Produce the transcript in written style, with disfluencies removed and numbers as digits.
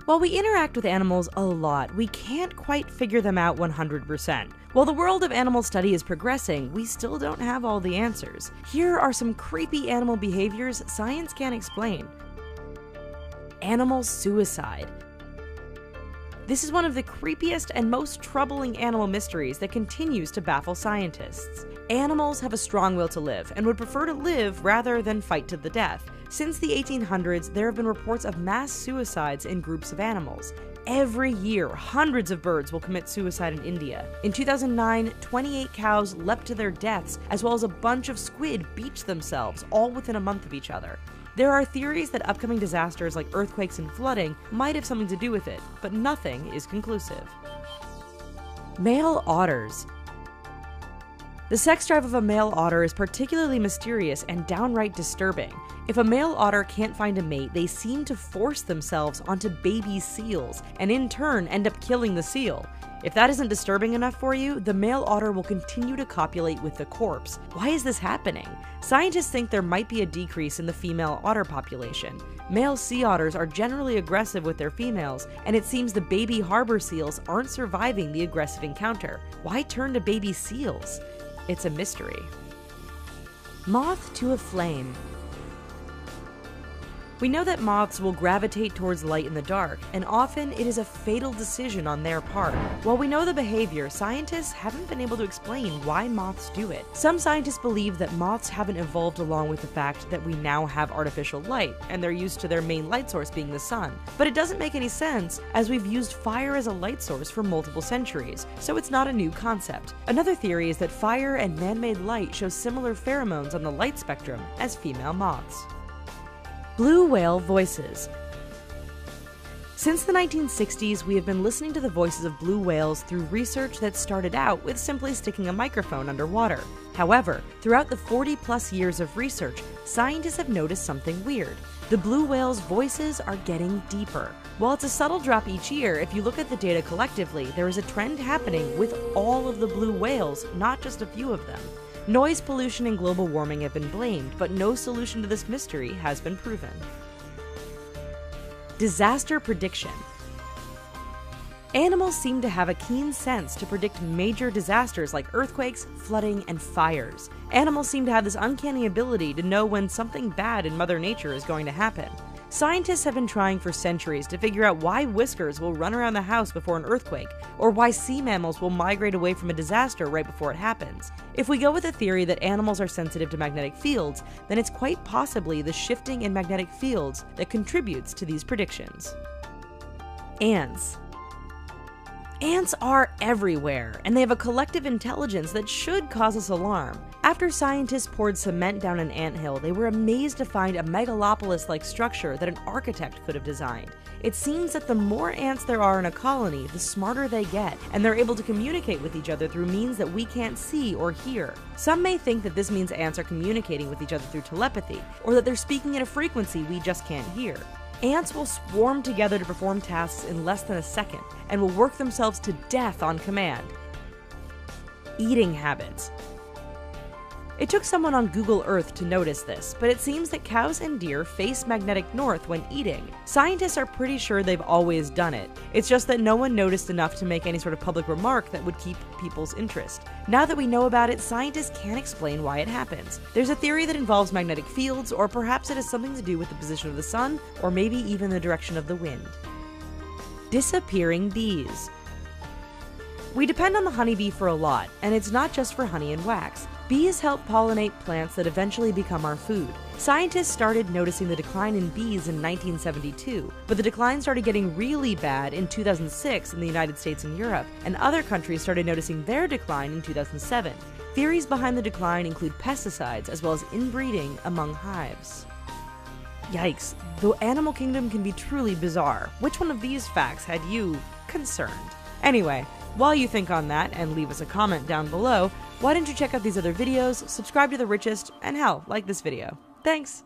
While we interact with animals a lot, we can't quite figure them out 100%. While the world of animal study is progressing, we still don't have all the answers. Here are some creepy animal behaviors science can't explain. Animal suicide. This is one of the creepiest and most troubling animal mysteries that continues to baffle scientists. Animals have a strong will to live and would prefer to live rather than fight to the death. Since the 1800s, there have been reports of mass suicides in groups of animals. Every year, hundreds of birds will commit suicide in India. In 2009, 28 cows leapt to their deaths, as well as a bunch of squid beached themselves, all within a month of each other. There are theories that upcoming disasters like earthquakes and flooding might have something to do with it, but nothing is conclusive. Male otters. The sex drive of a male otter is particularly mysterious and downright disturbing. If a male otter can't find a mate, they seem to force themselves onto baby seals, and in turn end up killing the seal. If that isn't disturbing enough for you, the male otter will continue to copulate with the corpse. Why is this happening? Scientists think there might be a decrease in the female otter population. Male sea otters are generally aggressive with their females, and it seems the baby harbor seals aren't surviving the aggressive encounter. Why turn to baby seals? It's a mystery. Moth to a flame. We know that moths will gravitate towards light in the dark, and often it is a fatal decision on their part. While we know the behavior, scientists haven't been able to explain why moths do it. Some scientists believe that moths haven't evolved along with the fact that we now have artificial light, and they're used to their main light source being the sun. But it doesn't make any sense, as we've used fire as a light source for multiple centuries, so it's not a new concept. Another theory is that fire and man-made light show similar pheromones on the light spectrum as female moths. Blue whale voices. Since the 1960s, we have been listening to the voices of blue whales through research that started out with simply sticking a microphone underwater. However, throughout the 40-plus years of research, scientists have noticed something weird. The blue whales' voices are getting deeper. While it's a subtle drop each year, if you look at the data collectively, there is a trend happening with all of the blue whales, not just a few of them. Noise pollution and global warming have been blamed, but no solution to this mystery has been proven. Disaster prediction. Animals seem to have a keen sense to predict major disasters like earthquakes, flooding, and fires. Animals seem to have this uncanny ability to know when something bad in Mother Nature is going to happen. Scientists have been trying for centuries to figure out why whiskers will run around the house before an earthquake, or why sea mammals will migrate away from a disaster right before it happens. If we go with the theory that animals are sensitive to magnetic fields, then it's quite possibly the shifting in magnetic fields that contributes to these predictions. Ants. Ants are everywhere, and they have a collective intelligence that should cause us alarm. After scientists poured cement down an anthill, they were amazed to find a megalopolis-like structure that an architect could have designed. It seems that the more ants there are in a colony, the smarter they get, and they're able to communicate with each other through means that we can't see or hear. Some may think that this means ants are communicating with each other through telepathy, or that they're speaking at a frequency we just can't hear. Ants will swarm together to perform tasks in less than a second, and will work themselves to death on command. Eating habits. It took someone on Google Earth to notice this, but it seems that cows and deer face magnetic north when eating. Scientists are pretty sure they've always done it. It's just that no one noticed enough to make any sort of public remark that would keep people's interest. Now that we know about it, scientists can't explain why it happens. There's a theory that involves magnetic fields, or perhaps it has something to do with the position of the sun, or maybe even the direction of the wind. Disappearing bees. We depend on the honeybee for a lot, and it's not just for honey and wax. Bees help pollinate plants that eventually become our food. Scientists started noticing the decline in bees in 1972, but the decline started getting really bad in 2006 in the United States and Europe, and other countries started noticing their decline in 2007. Theories behind the decline include pesticides as well as inbreeding among hives. Yikes, the animal kingdom can be truly bizarre. Which one of these facts had you concerned? Anyway, while you think on that and leave us a comment down below, why don't you check out these other videos, subscribe to The Richest, and hell, like this video. Thanks!